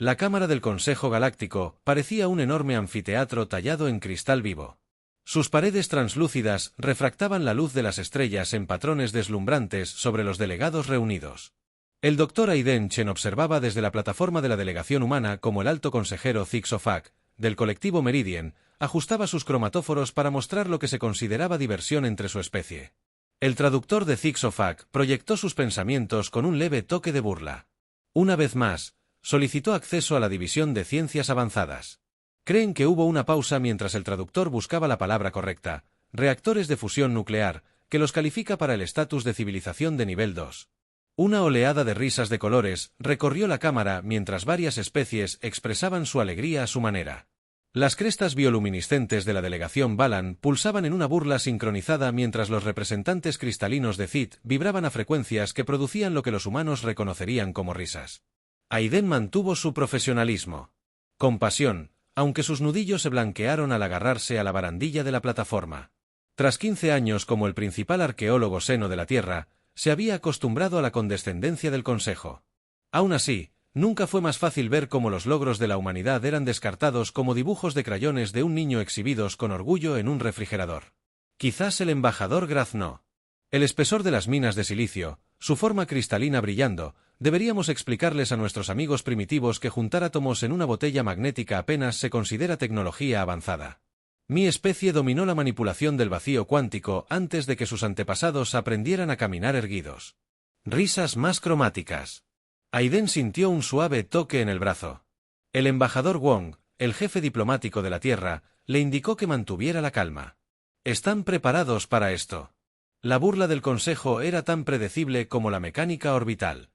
La cámara del Consejo Galáctico parecía un enorme anfiteatro tallado en cristal vivo. Sus paredes translúcidas refractaban la luz de las estrellas en patrones deslumbrantes sobre los delegados reunidos. El Dr. Aiden Chen observaba desde la plataforma de la delegación humana como el alto consejero Zixofac, del colectivo Meridian, ajustaba sus cromatóforos para mostrar lo que se consideraba diversión entre su especie. El traductor de Zixofac proyectó sus pensamientos con un leve toque de burla. Una vez más, solicitó acceso a la división de ciencias avanzadas. Creen que hubo una pausa mientras el traductor buscaba la palabra correcta, reactores de fusión nuclear, que los califica para el estatus de civilización de nivel 2. Una oleada de risas de colores recorrió la cámara mientras varias especies expresaban su alegría a su manera. Las crestas bioluminiscentes de la delegación Balan pulsaban en una burla sincronizada mientras los representantes cristalinos de Zit vibraban a frecuencias que producían lo que los humanos reconocerían como risas. Aiden mantuvo su profesionalismo. Con pasión, aunque sus nudillos se blanquearon al agarrarse a la barandilla de la plataforma. Tras 15 años como el principal arqueólogo seno de la Tierra, se había acostumbrado a la condescendencia del Consejo. Aún así, nunca fue más fácil ver cómo los logros de la humanidad eran descartados como dibujos de crayones de un niño exhibidos con orgullo en un refrigerador. Quizás el embajador graznó. El espesor de las minas de silicio, su forma cristalina brillando, deberíamos explicarles a nuestros amigos primitivos que juntar átomos en una botella magnética apenas se considera tecnología avanzada. Mi especie dominó la manipulación del vacío cuántico antes de que sus antepasados aprendieran a caminar erguidos. Risas más cromáticas. Aiden sintió un suave toque en el brazo. El embajador Wong, el jefe diplomático de la Tierra, le indicó que mantuviera la calma. ¿Están preparados para esto? La burla del Consejo era tan predecible como la mecánica orbital.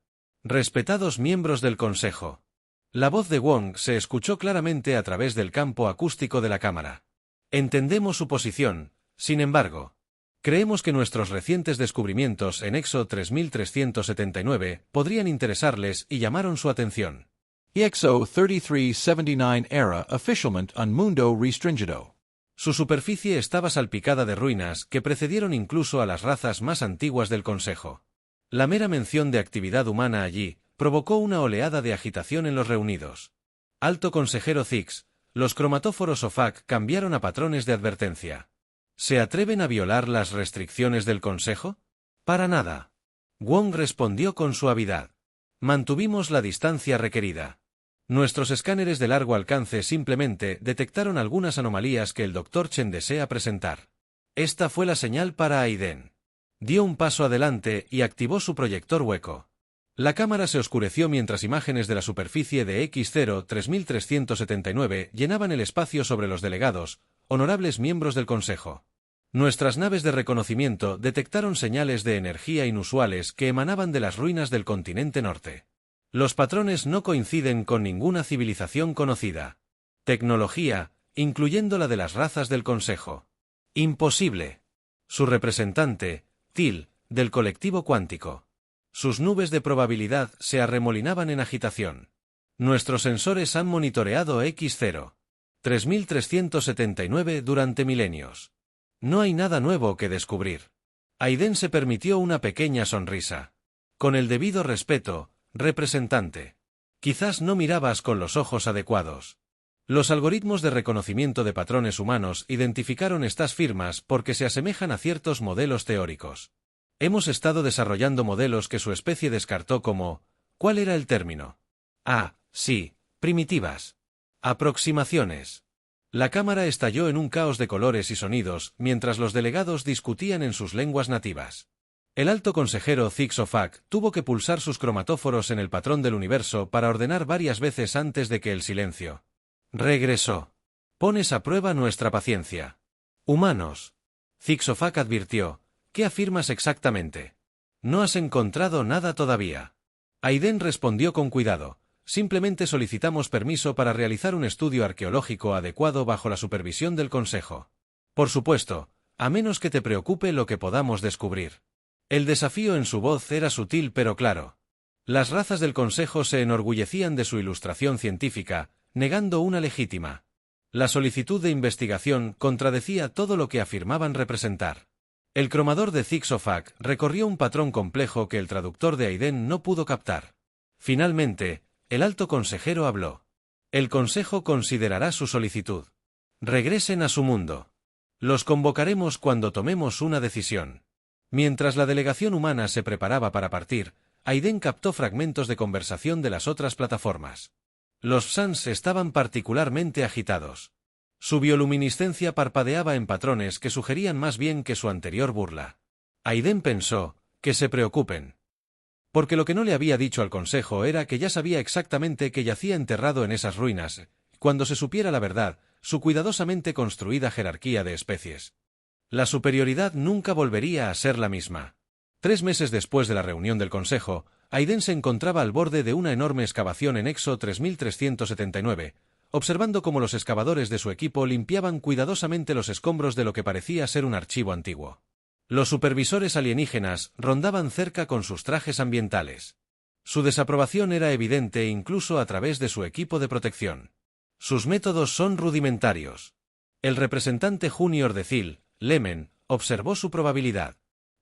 Respetados miembros del Consejo. La voz de Wong se escuchó claramente a través del campo acústico de la cámara. Entendemos su posición, sin embargo. Creemos que nuestros recientes descubrimientos en EXO 3379 podrían interesarles y llamaron su atención. EXO 3379 era officialmente un mundo restringido. Su superficie estaba salpicada de ruinas que precedieron incluso a las razas más antiguas del Consejo. La mera mención de actividad humana allí provocó una oleada de agitación en los reunidos. Alto consejero Zix, los cromatóforos OFAC cambiaron a patrones de advertencia. ¿Se atreven a violar las restricciones del Consejo? Para nada. Wong respondió con suavidad. Mantuvimos la distancia requerida. Nuestros escáneres de largo alcance simplemente detectaron algunas anomalías que el Dr. Chen desea presentar. Esta fue la señal para Aiden. Dio un paso adelante y activó su proyector hueco. La cámara se oscureció mientras imágenes de la superficie de X0 3379 llenaban el espacio sobre los delegados, honorables miembros del Consejo. Nuestras naves de reconocimiento detectaron señales de energía inusuales que emanaban de las ruinas del continente norte. Los patrones no coinciden con ninguna civilización conocida. Tecnología, incluyendo la de las razas del Consejo. Imposible. Su representante, Til, del colectivo cuántico. Sus nubes de probabilidad se arremolinaban en agitación. Nuestros sensores han monitoreado X0 3379 durante milenios. No hay nada nuevo que descubrir. Aiden se permitió una pequeña sonrisa. Con el debido respeto, representante. Quizás no mirabas con los ojos adecuados. Los algoritmos de reconocimiento de patrones humanos identificaron estas firmas porque se asemejan a ciertos modelos teóricos. Hemos estado desarrollando modelos que su especie descartó como... ¿Cuál era el término? Ah, sí, primitivas. Aproximaciones. La cámara estalló en un caos de colores y sonidos mientras los delegados discutían en sus lenguas nativas. El alto consejero Zixofac tuvo que pulsar sus cromatóforos en el patrón del universo para ordenar varias veces antes de que el silencio regresó. Pones a prueba nuestra paciencia. Humanos. Zixofac advirtió. ¿Qué afirmas exactamente? No has encontrado nada todavía. Aiden respondió con cuidado. Simplemente solicitamos permiso para realizar un estudio arqueológico adecuado bajo la supervisión del Consejo. Por supuesto, a menos que te preocupe lo que podamos descubrir. El desafío en su voz era sutil pero claro. Las razas del Consejo se enorgullecían de su ilustración científica, negando una legítima. La solicitud de investigación contradecía todo lo que afirmaban representar. El cromador de Zixofac recorrió un patrón complejo que el traductor de Aiden no pudo captar. Finalmente, El alto consejero habló. El consejo considerará su solicitud. Regresen a su mundo. Los convocaremos cuando tomemos una decisión. Mientras la delegación humana se preparaba para partir, Aiden captó fragmentos de conversación de las otras plataformas. Los Psans estaban particularmente agitados. Su bioluminiscencia parpadeaba en patrones que sugerían más bien que su anterior burla. Aiden pensó, que se preocupen. Porque lo que no le había dicho al consejo era que ya sabía exactamente que yacía enterrado en esas ruinas, cuando se supiera la verdad, su cuidadosamente construida jerarquía de especies. La superioridad nunca volvería a ser la misma. 3 meses después de la reunión del consejo, Aiden se encontraba al borde de una enorme excavación en Exo 3379, observando cómo los excavadores de su equipo limpiaban cuidadosamente los escombros de lo que parecía ser un archivo antiguo. Los supervisores alienígenas rondaban cerca con sus trajes ambientales. Su desaprobación era evidente incluso a través de su equipo de protección. Sus métodos son rudimentarios. El representante junior de Zil, Lemen, observó su probabilidad.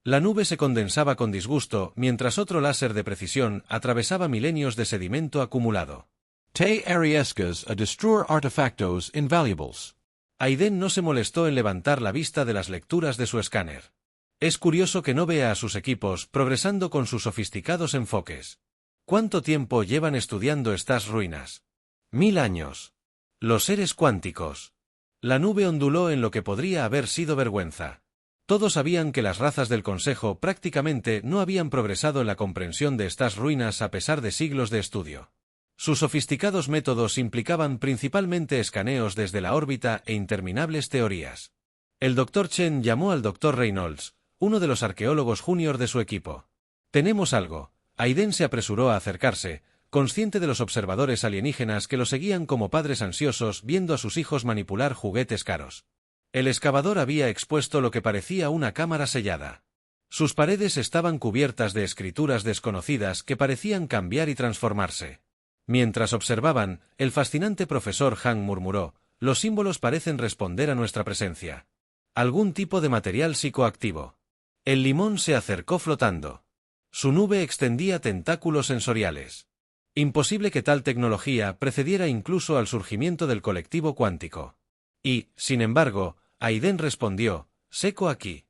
La nube se condensaba con disgusto mientras otro láser de precisión atravesaba milenios de sedimento acumulado. Te ariescas a destruir artefactos invaluables. Aiden no se molestó en levantar la vista de las lecturas de su escáner. Es curioso que no vea a sus equipos progresando con sus sofisticados enfoques. ¿Cuánto tiempo llevan estudiando estas ruinas? 1000 años. Los seres cuánticos. La nube onduló en lo que podría haber sido vergüenza. Todos sabían que las razas del Consejo prácticamente no habían progresado en la comprensión de estas ruinas a pesar de siglos de estudio. Sus sofisticados métodos implicaban principalmente escaneos desde la órbita e interminables teorías. El Dr. Chen llamó al Dr. Reynolds, uno de los arqueólogos junior de su equipo. «Tenemos algo». Aiden se apresuró a acercarse, consciente de los observadores alienígenas que lo seguían como padres ansiosos viendo a sus hijos manipular juguetes caros. El excavador había expuesto lo que parecía una cámara sellada. Sus paredes estaban cubiertas de escrituras desconocidas que parecían cambiar y transformarse. Mientras observaban, el fascinante profesor Han murmuró, «Los símbolos parecen responder a nuestra presencia. Algún tipo de material psicoactivo». El limón se acercó flotando. Su nube extendía tentáculos sensoriales. Imposible que tal tecnología precediera incluso al surgimiento del colectivo cuántico. Y, sin embargo, Aiden respondió, «Seco aquí».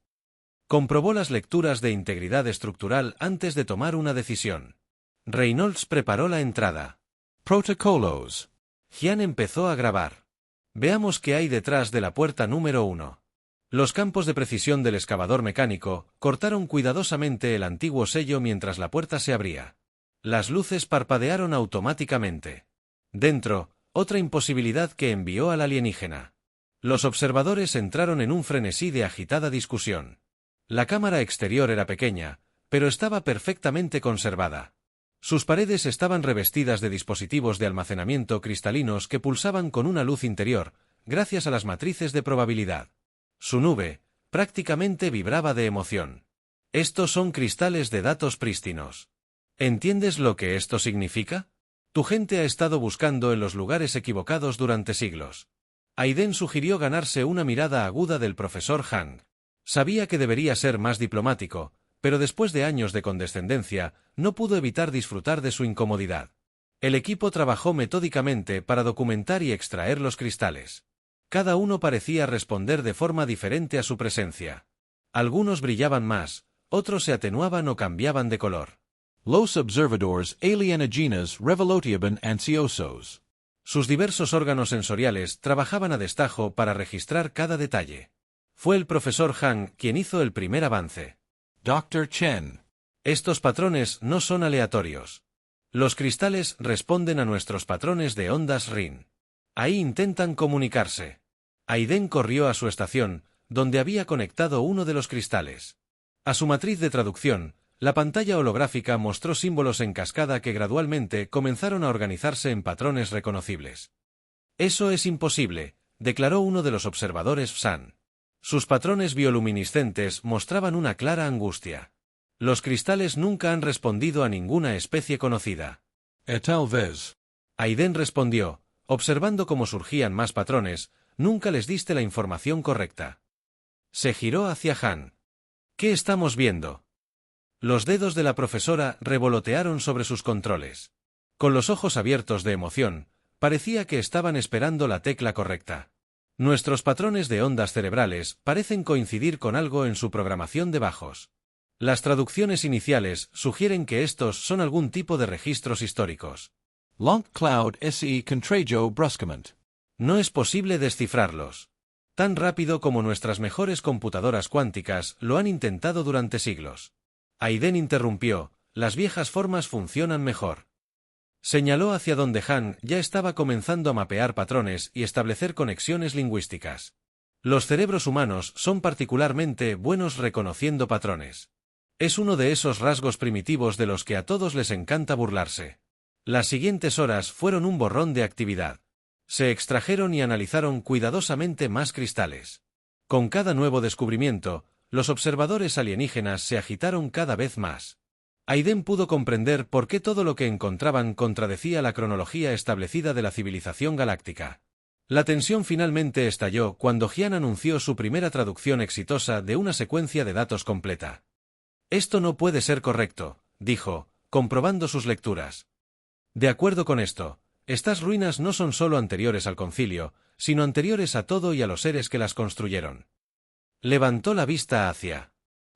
Comprobó las lecturas de integridad estructural antes de tomar una decisión. Reynolds preparó la entrada. Protocolos. Gian empezó a grabar. Veamos qué hay detrás de la puerta número 1. Los campos de precisión del excavador mecánico cortaron cuidadosamente el antiguo sello mientras la puerta se abría. Las luces parpadearon automáticamente. Dentro, otra imposibilidad que envió al alienígena. Los observadores entraron en un frenesí de agitada discusión. La cámara exterior era pequeña, pero estaba perfectamente conservada. Sus paredes estaban revestidas de dispositivos de almacenamiento cristalinos que pulsaban con una luz interior, gracias a las matrices de probabilidad. Su nube, prácticamente vibraba de emoción. Estos son cristales de datos prístinos. ¿Entiendes lo que esto significa? Tu gente ha estado buscando en los lugares equivocados durante siglos. Aiden sugirió ganarse una mirada aguda del profesor Han. Sabía que debería ser más diplomático, pero después de años de condescendencia, no pudo evitar disfrutar de su incomodidad. El equipo trabajó metódicamente para documentar y extraer los cristales. Cada uno parecía responder de forma diferente a su presencia. Algunos brillaban más, otros se atenuaban o cambiaban de color. Los observadores alienígenas revoloteaban ansiosos. Sus diversos órganos sensoriales trabajaban a destajo para registrar cada detalle. Fue el profesor Han quien hizo el primer avance. Dr. Chen. Estos patrones no son aleatorios. Los cristales responden a nuestros patrones de ondas RIN. Ahí intentan comunicarse. Aiden corrió a su estación, donde había conectado uno de los cristales. A su matriz de traducción, la pantalla holográfica mostró símbolos en cascada que gradualmente comenzaron a organizarse en patrones reconocibles. «Eso es imposible», declaró uno de los observadores Psan. Sus patrones bioluminiscentes mostraban una clara angustia. Los cristales nunca han respondido a ninguna especie conocida. Tal vez. Aiden respondió, observando cómo surgían más patrones, «Nunca les diste la información correcta». Se giró hacia Han. «¿Qué estamos viendo?» Los dedos de la profesora revolotearon sobre sus controles. Con los ojos abiertos de emoción, parecía que estaban esperando la tecla correcta. Nuestros patrones de ondas cerebrales parecen coincidir con algo en su programación de bajos. Las traducciones iniciales sugieren que estos son algún tipo de registros históricos. Långt cloud se contrajo bruscamente. No es posible descifrarlos. Tan rápido como nuestras mejores computadoras cuánticas lo han intentado durante siglos. Aiden interrumpió, las viejas formas funcionan mejor. Señaló hacia donde Han ya estaba comenzando a mapear patrones y establecer conexiones lingüísticas. Los cerebros humanos son particularmente buenos reconociendo patrones. Es uno de esos rasgos primitivos de los que a todos les encanta burlarse. Las siguientes horas fueron un borrón de actividad. Se extrajeron y analizaron cuidadosamente más cristales. Con cada nuevo descubrimiento, los observadores alienígenas se agitaron cada vez más. Aiden pudo comprender por qué todo lo que encontraban contradecía la cronología establecida de la civilización galáctica. La tensión finalmente estalló cuando Jian anunció su primera traducción exitosa de una secuencia de datos completa. «Esto no puede ser correcto», dijo, comprobando sus lecturas. «De acuerdo con esto, estas ruinas no son solo anteriores al concilio, sino anteriores a todo y a los seres que las construyeron». Levantó la vista hacia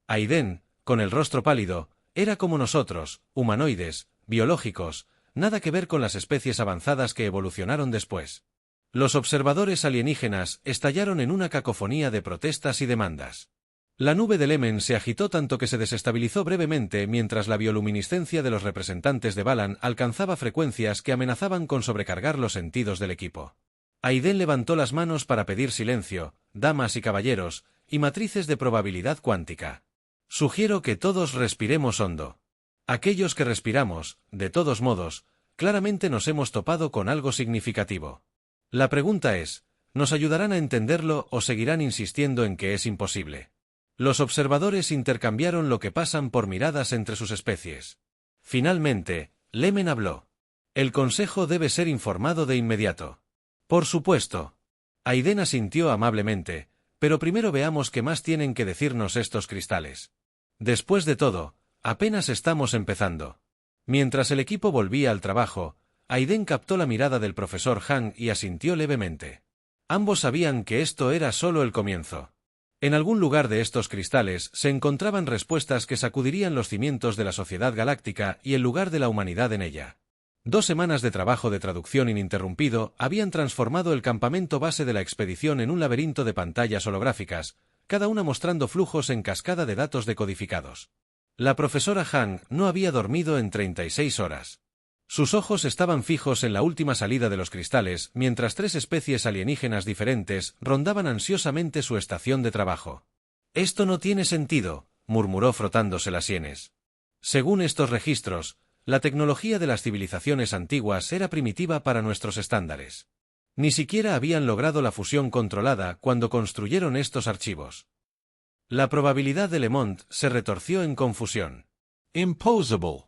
Aiden, con el rostro pálido. Era como nosotros, humanoides, biológicos, nada que ver con las especies avanzadas que evolucionaron después. Los observadores alienígenas estallaron en una cacofonía de protestas y demandas. La nube de Lemen se agitó tanto que se desestabilizó brevemente mientras la bioluminiscencia de los representantes de Balan alcanzaba frecuencias que amenazaban con sobrecargar los sentidos del equipo. Aiden levantó las manos para pedir silencio, damas y caballeros, y matrices de probabilidad cuántica. Sugiero que todos respiremos hondo. Aquellos que respiramos, de todos modos, claramente nos hemos topado con algo significativo. La pregunta es, ¿nos ayudarán a entenderlo o seguirán insistiendo en que es imposible? Los observadores intercambiaron lo que pasan por miradas entre sus especies. Finalmente, Lemen habló. El consejo debe ser informado de inmediato. Por supuesto. Aiden asintió amablemente, pero primero veamos qué más tienen que decirnos estos cristales. Después de todo, apenas estamos empezando. Mientras el equipo volvía al trabajo, Aiden captó la mirada del profesor Han y asintió levemente. Ambos sabían que esto era solo el comienzo. En algún lugar de estos cristales se encontraban respuestas que sacudirían los cimientos de la sociedad galáctica y el lugar de la humanidad en ella. 2 semanas de trabajo de traducción ininterrumpido habían transformado el campamento base de la expedición en un laberinto de pantallas holográficas, cada una mostrando flujos en cascada de datos decodificados. La profesora Han no había dormido en 36 horas. Sus ojos estaban fijos en la última salida de los cristales, mientras 3 especies alienígenas diferentes rondaban ansiosamente su estación de trabajo. «Esto no tiene sentido», murmuró frotándose las sienes. Según estos registros, la tecnología de las civilizaciones antiguas era primitiva para nuestros estándares. Ni siquiera habían logrado la fusión controlada cuando construyeron estos archivos. La probabilidad de Lemont se retorció en confusión. Impossible.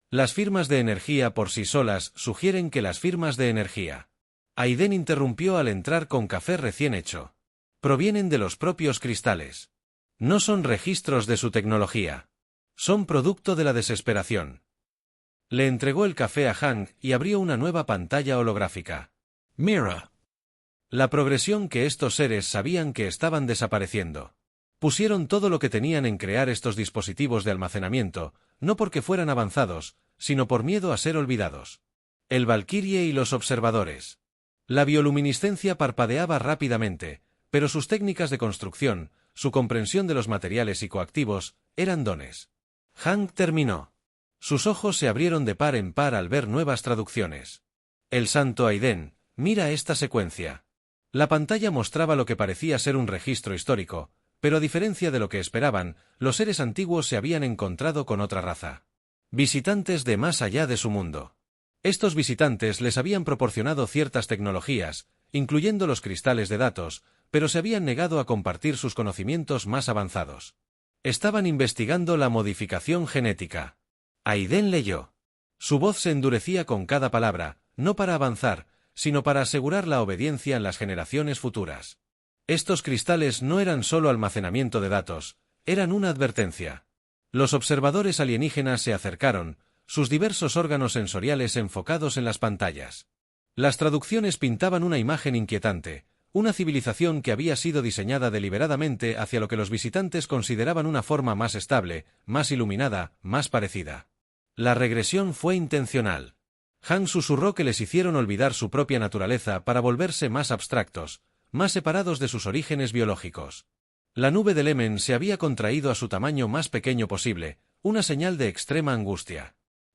Las firmas de energía por sí solas sugieren que las firmas de energía. Aiden interrumpió al entrar con café recién hecho. Provienen de los propios cristales. No son registros de su tecnología. Son producto de la desesperación. Le entregó el café a Han y abrió una nueva pantalla holográfica. Mira. La progresión que estos seres sabían que estaban desapareciendo. Pusieron todo lo que tenían en crear estos dispositivos de almacenamiento, no porque fueran avanzados, sino por miedo a ser olvidados. El Valkyrie y los observadores. La bioluminiscencia parpadeaba rápidamente, pero sus técnicas de construcción, su comprensión de los materiales psicoactivos, eran dones. Hank terminó. Sus ojos se abrieron de par en par al ver nuevas traducciones. El santo Aiden, mira esta secuencia. La pantalla mostraba lo que parecía ser un registro histórico, pero a diferencia de lo que esperaban, los seres antiguos se habían encontrado con otra raza. Visitantes de más allá de su mundo. Estos visitantes les habían proporcionado ciertas tecnologías, incluyendo los cristales de datos, pero se habían negado a compartir sus conocimientos más avanzados. Estaban investigando la modificación genética. Aiden leyó. Su voz se endurecía con cada palabra, no para avanzar, sino para asegurar la obediencia en las generaciones futuras. Estos cristales no eran solo almacenamiento de datos, eran una advertencia. Los observadores alienígenas se acercaron, sus diversos órganos sensoriales enfocados en las pantallas. Las traducciones pintaban una imagen inquietante, una civilización que había sido diseñada deliberadamente hacia lo que los visitantes consideraban una forma más estable, más iluminada, más parecida. La regresión fue intencional. Han susurró que les hicieron olvidar su propia naturaleza para volverse más abstractos, más separados de sus orígenes biológicos. La nube de Lemen se había contraído a su tamaño más pequeño posible, una señal de extrema angustia.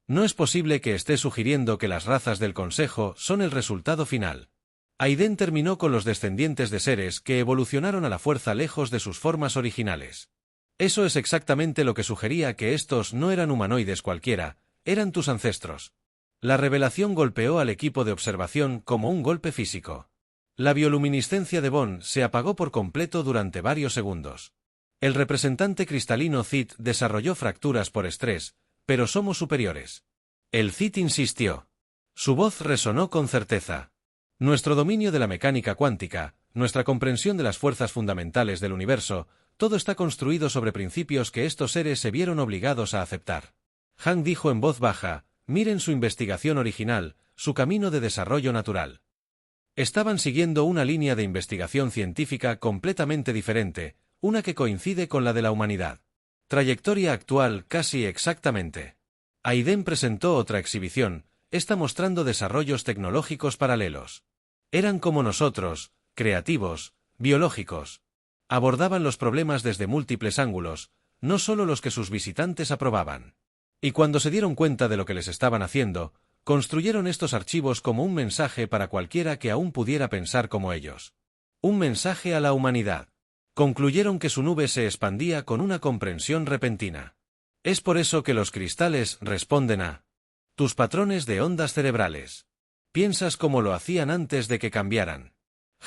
No es posible que esté sugiriendo que las razas del Consejo son el resultado final. Aiden terminó con los descendientes de seres que evolucionaron a la fuerza lejos de sus formas originales. Eso es exactamente lo que sugería que estos no eran humanoides cualquiera, eran tus ancestros. La revelación golpeó al equipo de observación como un golpe físico. La bioluminiscencia de Bond se apagó por completo durante varios segundos. El representante cristalino Cid desarrolló fracturas por estrés, pero somos superiores. El Cid insistió. Su voz resonó con certeza. Nuestro dominio de la mecánica cuántica, nuestra comprensión de las fuerzas fundamentales del universo, todo está construido sobre principios que estos seres se vieron obligados a aceptar. Han dijo en voz baja, miren su investigación original, su camino de desarrollo natural. Estaban siguiendo una línea de investigación científica completamente diferente, una que coincide con la de la humanidad. Trayectoria actual casi exactamente. Aiden presentó otra exhibición, esta mostrando desarrollos tecnológicos paralelos. Eran como nosotros, creativos, biológicos. Abordaban los problemas desde múltiples ángulos, no solo los que sus visitantes aprobaban. Y cuando se dieron cuenta de lo que les estaban haciendo, construyeron estos archivos como un mensaje para cualquiera que aún pudiera pensar como ellos. Un mensaje a la humanidad. Concluyeron que su nube se expandía con una comprensión repentina. Es por eso que los cristales responden a tus patrones de ondas cerebrales. Piensas como lo hacían antes de que cambiaran.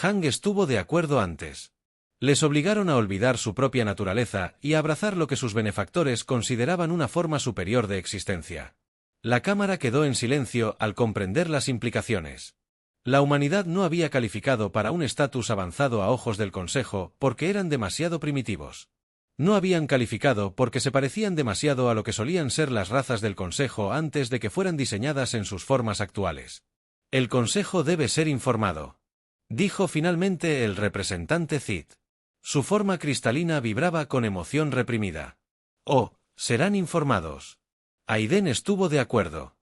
Han estuvo de acuerdo antes. Les obligaron a olvidar su propia naturaleza y a abrazar lo que sus benefactores consideraban una forma superior de existencia. La cámara quedó en silencio al comprender las implicaciones. La humanidad no había calificado para un estatus avanzado a ojos del Consejo porque eran demasiado primitivos. No habían calificado porque se parecían demasiado a lo que solían ser las razas del Consejo antes de que fueran diseñadas en sus formas actuales. El Consejo debe ser informado, dijo finalmente el representante Cid. Su forma cristalina vibraba con emoción reprimida. Oh, serán informados. Aiden estuvo de acuerdo,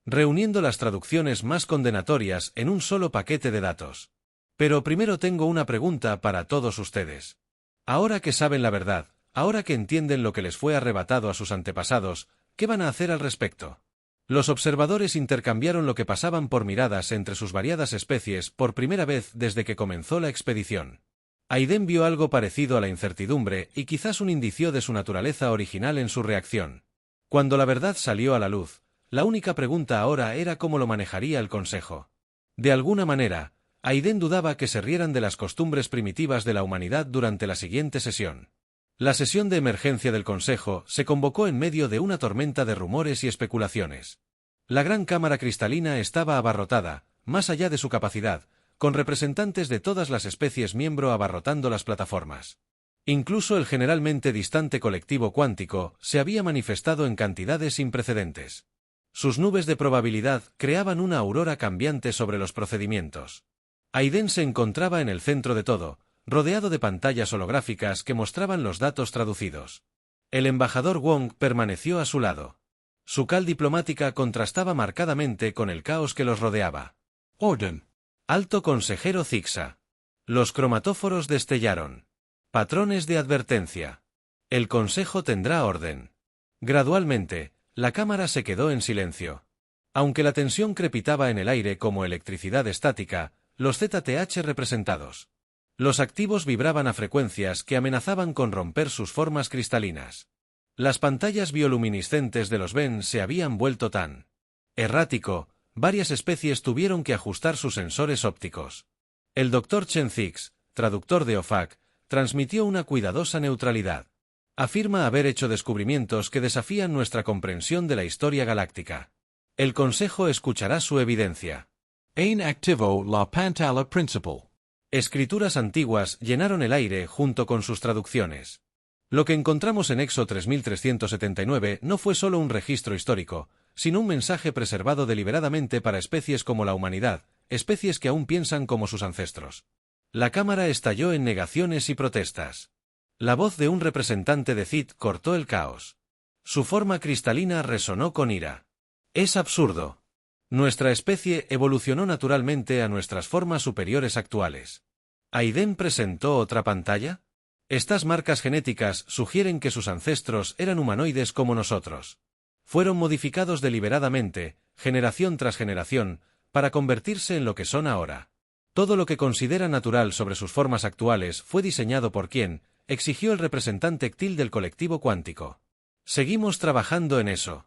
reuniendo las traducciones más condenatorias en un solo paquete de datos. Pero primero tengo una pregunta para todos ustedes. Ahora que saben la verdad, ahora que entienden lo que les fue arrebatado a sus antepasados, ¿qué van a hacer al respecto? Los observadores intercambiaron lo que pasaban por miradas entre sus variadas especies por primera vez desde que comenzó la expedición. Aiden vio algo parecido a la incertidumbre y quizás un indicio de su naturaleza original en su reacción. Cuando la verdad salió a la luz, la única pregunta ahora era cómo lo manejaría el Consejo. De alguna manera, Aiden dudaba que se rieran de las costumbres primitivas de la humanidad durante la siguiente sesión. La sesión de emergencia del Consejo se convocó en medio de una tormenta de rumores y especulaciones. La gran cámara cristalina estaba abarrotada, más allá de su capacidad, con representantes de todas las especies miembro abarrotando las plataformas. Incluso el generalmente distante colectivo cuántico se había manifestado en cantidades sin precedentes. Sus nubes de probabilidad creaban una aurora cambiante sobre los procedimientos. Aiden se encontraba en el centro de todo, rodeado de pantallas holográficas que mostraban los datos traducidos. El embajador Wong permaneció a su lado. Su cal diplomática contrastaba marcadamente con el caos que los rodeaba. Orden. Alto consejero Zixa. Los cromatóforos destellaron. Patrones de advertencia. El Consejo tendrá orden. Gradualmente, la cámara se quedó en silencio. Aunque la tensión crepitaba en el aire como electricidad estática, los ZTH representados. Los activos vibraban a frecuencias que amenazaban con romper sus formas cristalinas. Las pantallas bioluminiscentes de los Ben se habían vuelto tan errático, varias especies tuvieron que ajustar sus sensores ópticos. El Dr. Chen Zix, traductor de OFAC, transmitió una cuidadosa neutralidad. Afirma haber hecho descubrimientos que desafían nuestra comprensión de la historia galáctica. El Consejo escuchará su evidencia. Ain activo la pantalla principal. Escrituras antiguas llenaron el aire junto con sus traducciones. Lo que encontramos en Exo 3379 no fue solo un registro histórico, sino un mensaje preservado deliberadamente para especies como la humanidad, especies que aún piensan como sus ancestros. La cámara estalló en negaciones y protestas. La voz de un representante de Cid cortó el caos. Su forma cristalina resonó con ira. Es absurdo. Nuestra especie evolucionó naturalmente a nuestras formas superiores actuales. ¿Aiden presentó otra pantalla? Estas marcas genéticas sugieren que sus ancestros eran humanoides como nosotros. Fueron modificados deliberadamente, generación tras generación, para convertirse en lo que son ahora. Todo lo que considera natural sobre sus formas actuales fue diseñado por quien, exigió el representante Ctil del colectivo cuántico. Seguimos trabajando en eso.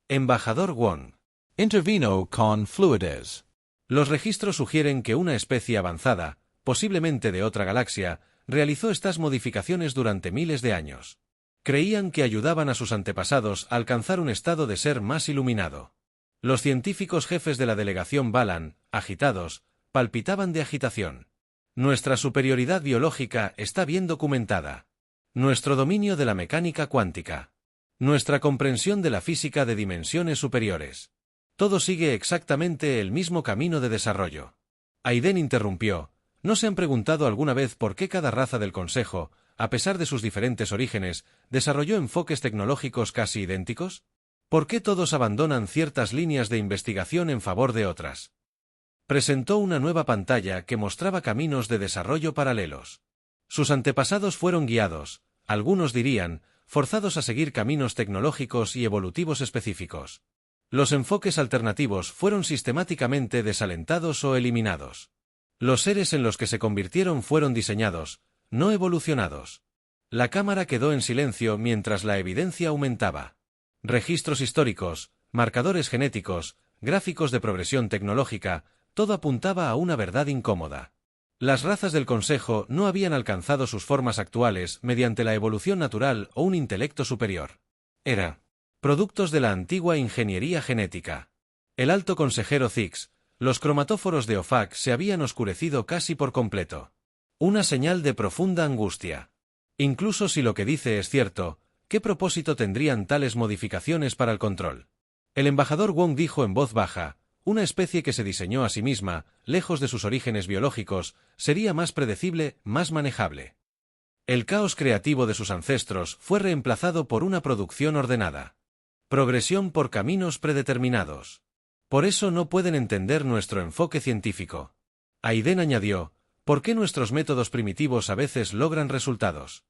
Embajador Wong. Intervino con fluidez. Los registros sugieren que una especie avanzada, posiblemente de otra galaxia, realizó estas modificaciones durante miles de años. Creían que ayudaban a sus antepasados a alcanzar un estado de ser más iluminado. Los científicos jefes de la delegación Balan, agitados, palpitaban de agitación. Nuestra superioridad biológica está bien documentada. Nuestro dominio de la mecánica cuántica. Nuestra comprensión de la física de dimensiones superiores. Todo sigue exactamente el mismo camino de desarrollo. Aiden interrumpió. ¿No se han preguntado alguna vez por qué cada raza del Consejo, a pesar de sus diferentes orígenes, desarrolló enfoques tecnológicos casi idénticos? ¿Por qué todos abandonan ciertas líneas de investigación en favor de otras? Presentó una nueva pantalla que mostraba caminos de desarrollo paralelos. Sus antepasados fueron guiados, algunos dirían, forzados a seguir caminos tecnológicos y evolutivos específicos. Los enfoques alternativos fueron sistemáticamente desalentados o eliminados. Los seres en los que se convirtieron fueron diseñados, no evolucionados. La cámara quedó en silencio mientras la evidencia aumentaba. Registros históricos, marcadores genéticos, gráficos de progresión tecnológica, todo apuntaba a una verdad incómoda. Las razas del Consejo no habían alcanzado sus formas actuales mediante la evolución natural o un intelecto superior. Eran productos de la antigua ingeniería genética. El alto consejero Zix, los cromatóforos de Ofak se habían oscurecido casi por completo. Una señal de profunda angustia. Incluso si lo que dice es cierto, ¿qué propósito tendrían tales modificaciones para el control? El embajador Wong dijo en voz baja, una especie que se diseñó a sí misma, lejos de sus orígenes biológicos, sería más predecible, más manejable. El caos creativo de sus ancestros fue reemplazado por una producción ordenada. Progresión por caminos predeterminados. Por eso no pueden entender nuestro enfoque científico. Aiden añadió, ¿por qué nuestros métodos primitivos a veces logran resultados?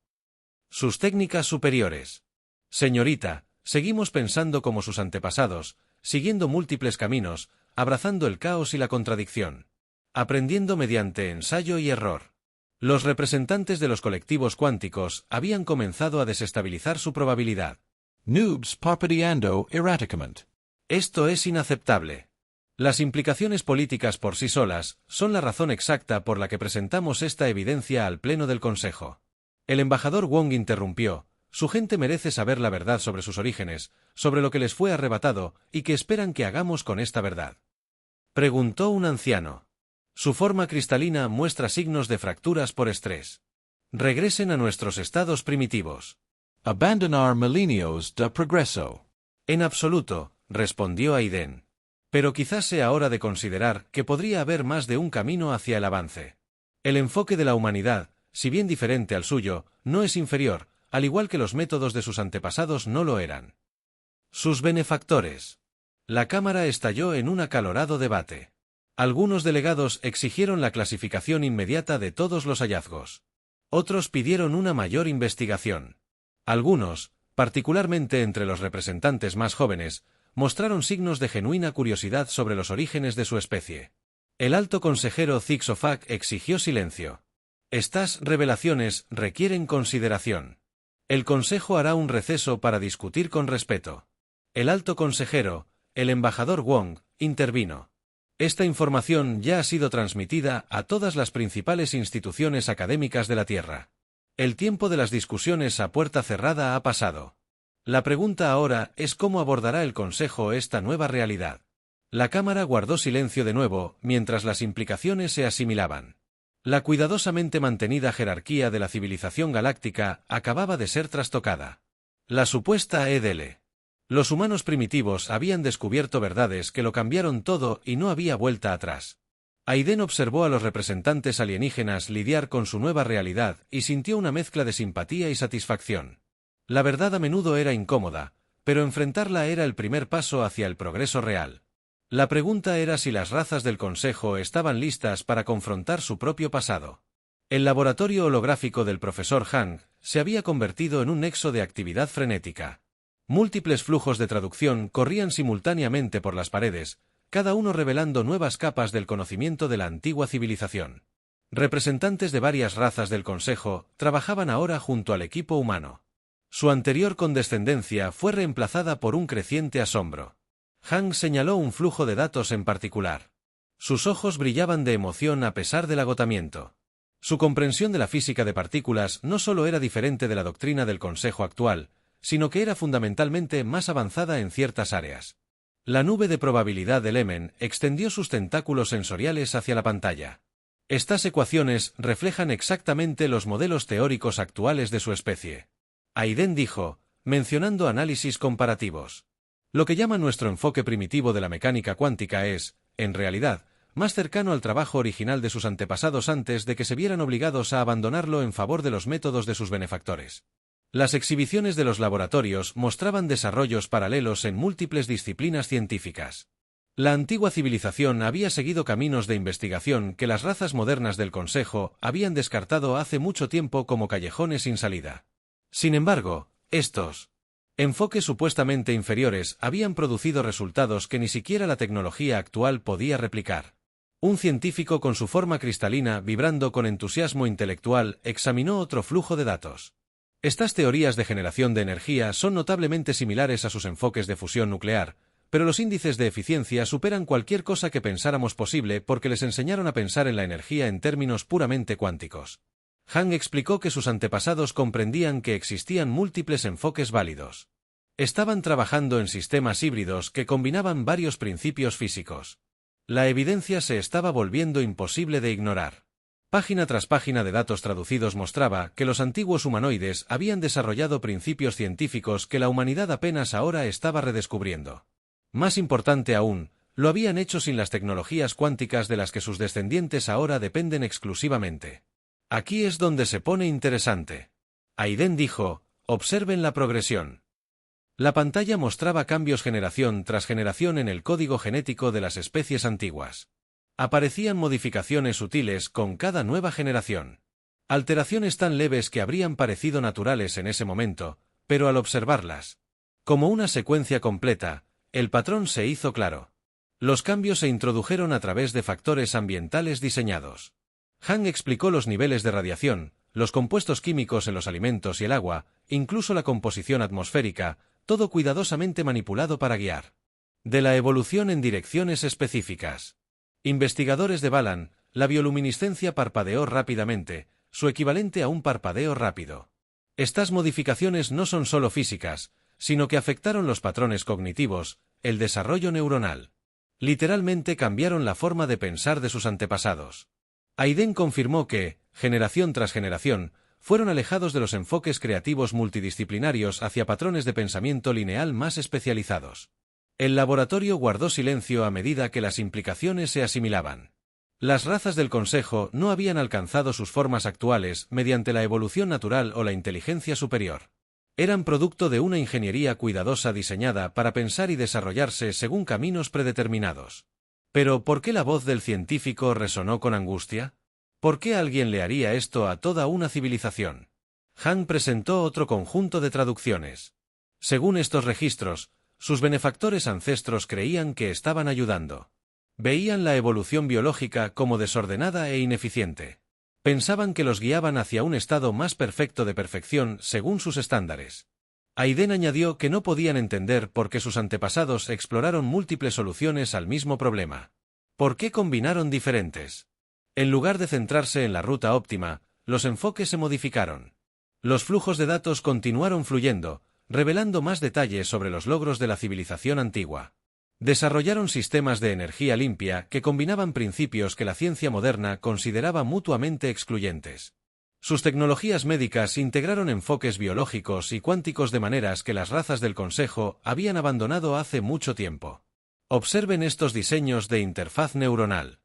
Sus técnicas superiores. Señorita, seguimos pensando como sus antepasados, siguiendo múltiples caminos, abrazando el caos y la contradicción. Aprendiendo mediante ensayo y error. Los representantes de los colectivos cuánticos habían comenzado a desestabilizar su probabilidad. Noobs parpadeando erraticamente. Esto es inaceptable. Las implicaciones políticas por sí solas son la razón exacta por la que presentamos esta evidencia al Pleno del Consejo. El embajador Wong interrumpió, su gente merece saber la verdad sobre sus orígenes, sobre lo que les fue arrebatado y que esperan que hagamos con esta verdad. Preguntó un anciano. Su forma cristalina muestra signos de fracturas por estrés. Regresen a nuestros estados primitivos. Abandonar milenios de progreso. En absoluto, respondió Aiden. Pero quizás sea hora de considerar que podría haber más de un camino hacia el avance. El enfoque de la humanidad, si bien diferente al suyo, no es inferior, al igual que los métodos de sus antepasados no lo eran. Sus benefactores. La Cámara estalló en un acalorado debate. Algunos delegados exigieron la clasificación inmediata de todos los hallazgos. Otros pidieron una mayor investigación. Algunos, particularmente entre los representantes más jóvenes, mostraron signos de genuina curiosidad sobre los orígenes de su especie. El alto consejero Zix Ofak exigió silencio. Estas revelaciones requieren consideración. El Consejo hará un receso para discutir con respeto. El alto consejero, el embajador Wong, intervino. Esta información ya ha sido transmitida a todas las principales instituciones académicas de la Tierra. El tiempo de las discusiones a puerta cerrada ha pasado. La pregunta ahora es cómo abordará el Consejo esta nueva realidad. La Cámara guardó silencio de nuevo mientras las implicaciones se asimilaban. La cuidadosamente mantenida jerarquía de la civilización galáctica acababa de ser trastocada. La supuesta EDL. Los humanos primitivos habían descubierto verdades que lo cambiaron todo y no había vuelta atrás. Aiden observó a los representantes alienígenas lidiar con su nueva realidad y sintió una mezcla de simpatía y satisfacción. La verdad a menudo era incómoda, pero enfrentarla era el primer paso hacia el progreso real. La pregunta era si las razas del Consejo estaban listas para confrontar su propio pasado. El laboratorio holográfico del profesor Hang se había convertido en un nexo de actividad frenética. Múltiples flujos de traducción corrían simultáneamente por las paredes, cada uno revelando nuevas capas del conocimiento de la antigua civilización. Representantes de varias razas del Consejo trabajaban ahora junto al equipo humano. Su anterior condescendencia fue reemplazada por un creciente asombro. Hang señaló un flujo de datos en particular. Sus ojos brillaban de emoción a pesar del agotamiento. Su comprensión de la física de partículas no solo era diferente de la doctrina del Consejo actual, sino que era fundamentalmente más avanzada en ciertas áreas. La nube de probabilidad de Lemen extendió sus tentáculos sensoriales hacia la pantalla. Estas ecuaciones reflejan exactamente los modelos teóricos actuales de su especie. Aiden dijo, mencionando análisis comparativos. Lo que llama nuestro enfoque primitivo de la mecánica cuántica es, en realidad, más cercano al trabajo original de sus antepasados antes de que se vieran obligados a abandonarlo en favor de los métodos de sus benefactores. Las exhibiciones de los laboratorios mostraban desarrollos paralelos en múltiples disciplinas científicas. La antigua civilización había seguido caminos de investigación que las razas modernas del Consejo habían descartado hace mucho tiempo como callejones sin salida. Sin embargo, estos enfoques supuestamente inferiores habían producido resultados que ni siquiera la tecnología actual podía replicar. Un científico con su forma cristalina vibrando con entusiasmo intelectual examinó otro flujo de datos. Estas teorías de generación de energía son notablemente similares a sus enfoques de fusión nuclear, pero los índices de eficiencia superan cualquier cosa que pensáramos posible porque les enseñaron a pensar en la energía en términos puramente cuánticos. Hang explicó que sus antepasados comprendían que existían múltiples enfoques válidos. Estaban trabajando en sistemas híbridos que combinaban varios principios físicos. La evidencia se estaba volviendo imposible de ignorar. Página tras página de datos traducidos mostraba que los antiguos humanoides habían desarrollado principios científicos que la humanidad apenas ahora estaba redescubriendo. Más importante aún, lo habían hecho sin las tecnologías cuánticas de las que sus descendientes ahora dependen exclusivamente. Aquí es donde se pone interesante. Aiden dijo, observen la progresión. La pantalla mostraba cambios generación tras generación en el código genético de las especies antiguas. Aparecían modificaciones sutiles con cada nueva generación. Alteraciones tan leves que habrían parecido naturales en ese momento, pero al observarlas, como una secuencia completa, el patrón se hizo claro. Los cambios se introdujeron a través de factores ambientales diseñados. Hang explicó los niveles de radiación, los compuestos químicos en los alimentos y el agua, incluso la composición atmosférica, todo cuidadosamente manipulado para guiar. De la evolución en direcciones específicas. Investigadores de Balan, la bioluminiscencia parpadeó rápidamente, su equivalente a un parpadeo rápido. Estas modificaciones no son solo físicas, sino que afectaron los patrones cognitivos, el desarrollo neuronal. Literalmente cambiaron la forma de pensar de sus antepasados. Aiden confirmó que, generación tras generación, fueron alejados de los enfoques creativos multidisciplinarios hacia patrones de pensamiento lineal más especializados. El laboratorio guardó silencio a medida que las implicaciones se asimilaban. Las razas del Consejo no habían alcanzado sus formas actuales mediante la evolución natural o la inteligencia superior. Eran producto de una ingeniería cuidadosa diseñada para pensar y desarrollarse según caminos predeterminados. Pero ¿por qué la voz del científico resonó con angustia? ¿Por qué alguien le haría esto a toda una civilización? Hang presentó otro conjunto de traducciones. Según estos registros, sus benefactores ancestros creían que estaban ayudando. Veían la evolución biológica como desordenada e ineficiente. Pensaban que los guiaban hacia un estado más perfecto de perfección según sus estándares. Aiden añadió que no podían entender por qué sus antepasados exploraron múltiples soluciones al mismo problema. ¿Por qué combinaron diferentes? En lugar de centrarse en la ruta óptima, los enfoques se modificaron. Los flujos de datos continuaron fluyendo, revelando más detalles sobre los logros de la civilización antigua. Desarrollaron sistemas de energía limpia que combinaban principios que la ciencia moderna consideraba mutuamente excluyentes. Sus tecnologías médicas integraron enfoques biológicos y cuánticos de maneras que las razas del Consejo habían abandonado hace mucho tiempo. Observen estos diseños de interfaz neuronal.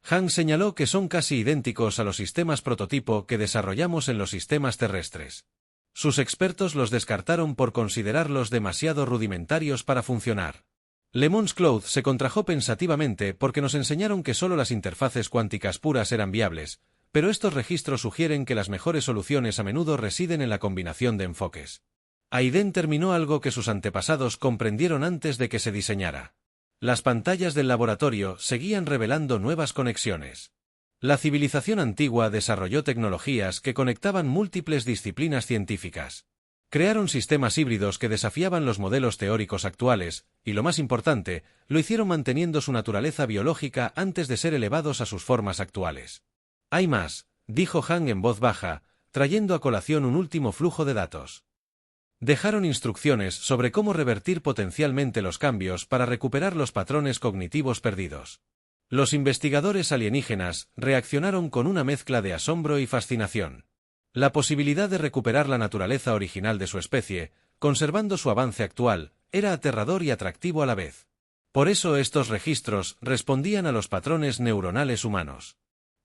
Han señaló que son casi idénticos a los sistemas prototipo que desarrollamos en los sistemas terrestres. Sus expertos los descartaron por considerarlos demasiado rudimentarios para funcionar. Le Mons Claude se contrajo pensativamente porque nos enseñaron que solo las interfaces cuánticas puras eran viables, pero estos registros sugieren que las mejores soluciones a menudo residen en la combinación de enfoques. Aiden terminó algo que sus antepasados comprendieron antes de que se diseñara. Las pantallas del laboratorio seguían revelando nuevas conexiones. La civilización antigua desarrolló tecnologías que conectaban múltiples disciplinas científicas. Crearon sistemas híbridos que desafiaban los modelos teóricos actuales, y lo más importante, lo hicieron manteniendo su naturaleza biológica antes de ser elevados a sus formas actuales. Hay más, dijo Han en voz baja, trayendo a colación un último flujo de datos. Dejaron instrucciones sobre cómo revertir potencialmente los cambios para recuperar los patrones cognitivos perdidos. Los investigadores alienígenas reaccionaron con una mezcla de asombro y fascinación. La posibilidad de recuperar la naturaleza original de su especie, conservando su avance actual, era aterrador y atractivo a la vez. Por eso estos registros respondían a los patrones neuronales humanos.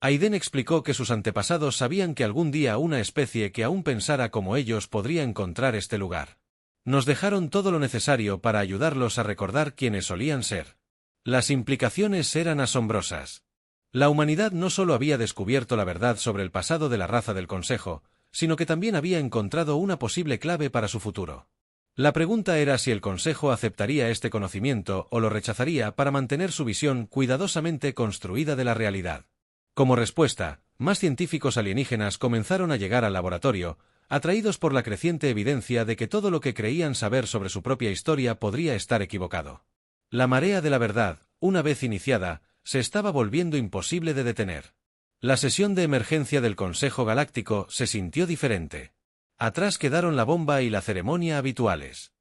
Aiden explicó que sus antepasados sabían que algún día una especie que aún pensara como ellos podría encontrar este lugar. Nos dejaron todo lo necesario para ayudarlos a recordar quiénes solían ser. Las implicaciones eran asombrosas. La humanidad no solo había descubierto la verdad sobre el pasado de la raza del Consejo, sino que también había encontrado una posible clave para su futuro. La pregunta era si el Consejo aceptaría este conocimiento o lo rechazaría para mantener su visión cuidadosamente construida de la realidad. Como respuesta, más científicos alienígenas comenzaron a llegar al laboratorio, atraídos por la creciente evidencia de que todo lo que creían saber sobre su propia historia podría estar equivocado. La marea de la verdad, una vez iniciada, se estaba volviendo imposible de detener. La sesión de emergencia del Consejo Galáctico se sintió diferente. Atrás quedaron la bomba y la ceremonia habituales.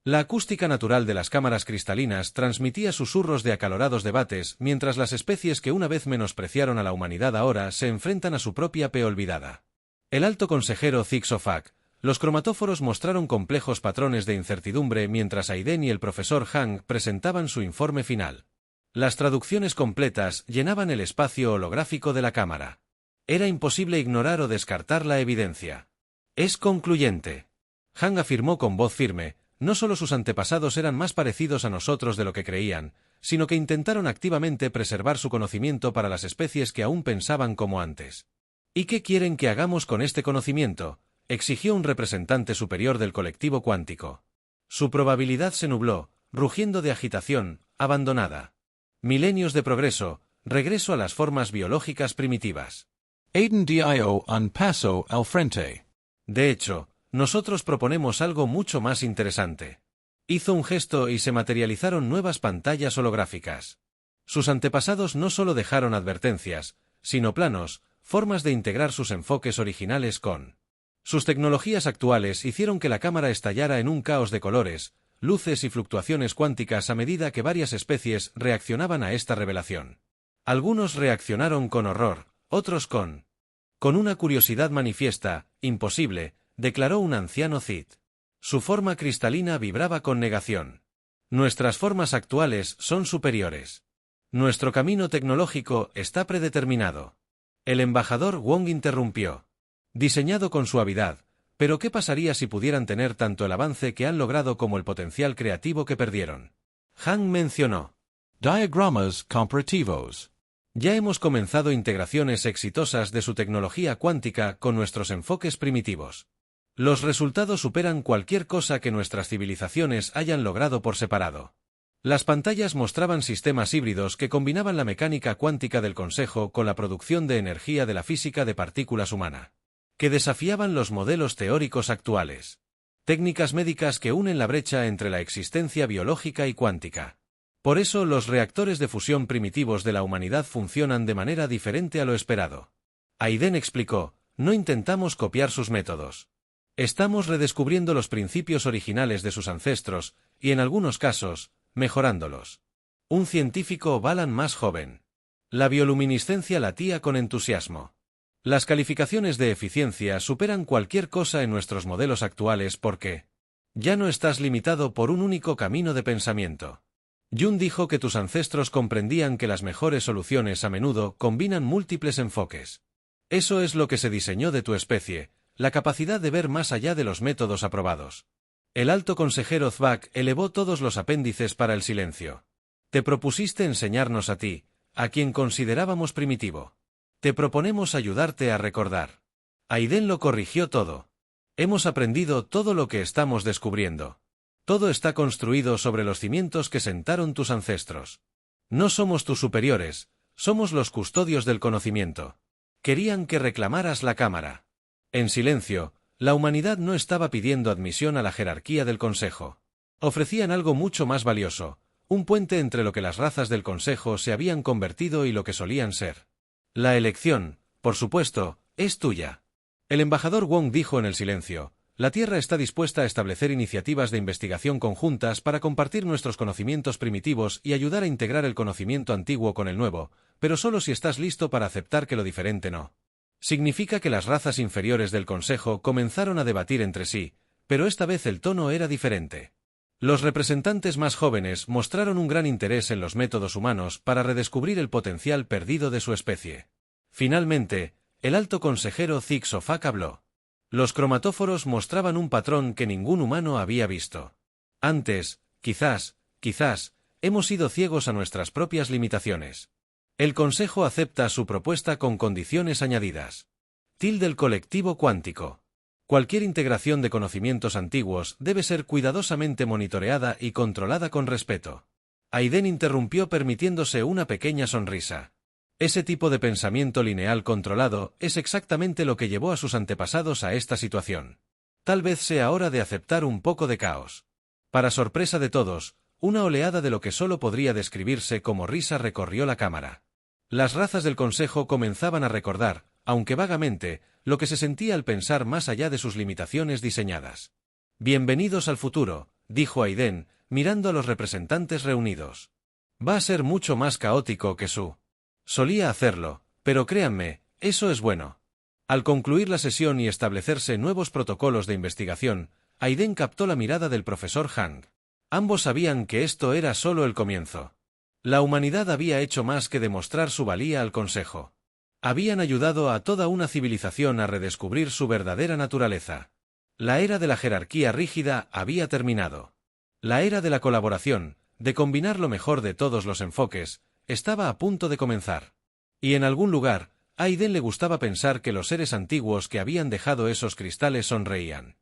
La acústica natural de las cámaras cristalinas transmitía susurros de acalorados debates mientras las especies que una vez menospreciaron a la humanidad ahora se enfrentan a su propia P olvidada. El alto consejero Zixofac, los cromatóforos mostraron complejos patrones de incertidumbre mientras Aiden y el profesor Han presentaban su informe final. Las traducciones completas llenaban el espacio holográfico de la cámara. Era imposible ignorar o descartar la evidencia. Es concluyente. Han afirmó con voz firme. No solo sus antepasados eran más parecidos a nosotros de lo que creían, sino que intentaron activamente preservar su conocimiento para las especies que aún pensaban como antes. ¿Y qué quieren que hagamos con este conocimiento?, exigió un representante superior del colectivo cuántico. Su probabilidad se nubló, rugiendo de agitación, abandonada. Milenios de progreso, regreso a las formas biológicas primitivas. Aiden dio un paso al frente. De hecho, nosotros proponemos algo mucho más interesante. Hizo un gesto y se materializaron nuevas pantallas holográficas. Sus antepasados no solo dejaron advertencias, sino planos, formas de integrar sus enfoques originales con. Sus tecnologías actuales hicieron que la cámara estallara en un caos de colores, luces y fluctuaciones cuánticas a medida que varias especies reaccionaban a esta revelación. Algunos reaccionaron con horror, otros con una curiosidad manifiesta, imposible, declaró un anciano Cid. Su forma cristalina vibraba con negación. Nuestras formas actuales son superiores. Nuestro camino tecnológico está predeterminado. El embajador Wong interrumpió. Diseñado con suavidad, pero ¿qué pasaría si pudieran tener tanto el avance que han logrado como el potencial creativo que perdieron? Han mencionó. Diagramas comparativos. Ya hemos comenzado integraciones exitosas de su tecnología cuántica con nuestros enfoques primitivos. Los resultados superan cualquier cosa que nuestras civilizaciones hayan logrado por separado. Las pantallas mostraban sistemas híbridos que combinaban la mecánica cuántica del Consejo con la producción de energía de la física de partículas humana, que desafiaban los modelos teóricos actuales. Técnicas médicas que unen la brecha entre la existencia biológica y cuántica. Por eso los reactores de fusión primitivos de la humanidad funcionan de manera diferente a lo esperado. Aiden explicó, no intentamos copiar sus métodos. Estamos redescubriendo los principios originales de sus ancestros, y en algunos casos, mejorándolos. Un científico Balan más joven. La bioluminiscencia latía con entusiasmo. Las calificaciones de eficiencia superan cualquier cosa en nuestros modelos actuales porque ya no estás limitado por un único camino de pensamiento. Jung dijo que tus ancestros comprendían que las mejores soluciones a menudo combinan múltiples enfoques. Eso es lo que se diseñó de tu especie, la capacidad de ver más allá de los métodos aprobados. El alto consejero Zbak elevó todos los apéndices para el silencio. Te propusiste enseñarnos a ti, a quien considerábamos primitivo. Te proponemos ayudarte a recordar. Aiden lo corrigió todo. Hemos aprendido todo lo que estamos descubriendo. Todo está construido sobre los cimientos que sentaron tus ancestros. No somos tus superiores, somos los custodios del conocimiento. Querían que reclamaras la cámara. En silencio, la humanidad no estaba pidiendo admisión a la jerarquía del Consejo. Ofrecían algo mucho más valioso, un puente entre lo que las razas del Consejo se habían convertido y lo que solían ser. La elección, por supuesto, es tuya. El embajador Wong dijo en el silencio, la Tierra está dispuesta a establecer iniciativas de investigación conjuntas para compartir nuestros conocimientos primitivos y ayudar a integrar el conocimiento antiguo con el nuevo, pero solo si estás listo para aceptar que lo diferente no. Significa que las razas inferiores del Consejo comenzaron a debatir entre sí, pero esta vez el tono era diferente. Los representantes más jóvenes mostraron un gran interés en los métodos humanos para redescubrir el potencial perdido de su especie. Finalmente, el alto consejero Zixofak habló. Los cromatóforos mostraban un patrón que ningún humano había visto. Antes, quizás, hemos sido ciegos a nuestras propias limitaciones. El Consejo acepta su propuesta con condiciones añadidas. Del colectivo cuántico. Cualquier integración de conocimientos antiguos debe ser cuidadosamente monitoreada y controlada con respeto. Aiden interrumpió permitiéndose una pequeña sonrisa. Ese tipo de pensamiento lineal controlado es exactamente lo que llevó a sus antepasados a esta situación. Tal vez sea hora de aceptar un poco de caos. Para sorpresa de todos, una oleada de lo que solo podría describirse como risa recorrió la cámara. Las razas del Consejo comenzaban a recordar, aunque vagamente, lo que se sentía al pensar más allá de sus limitaciones diseñadas. Bienvenidos al futuro, dijo Aiden, mirando a los representantes reunidos. Va a ser mucho más caótico que su. Solía hacerlo, pero créanme, eso es bueno. Al concluir la sesión y establecerse nuevos protocolos de investigación, Aiden captó la mirada del profesor Hang. Ambos sabían que esto era solo el comienzo. La humanidad había hecho más que demostrar su valía al Consejo. Habían ayudado a toda una civilización a redescubrir su verdadera naturaleza. La era de la jerarquía rígida había terminado. La era de la colaboración, de combinar lo mejor de todos los enfoques, estaba a punto de comenzar. Y en algún lugar, a Aiden le gustaba pensar que los seres antiguos que habían dejado esos cristales sonreían.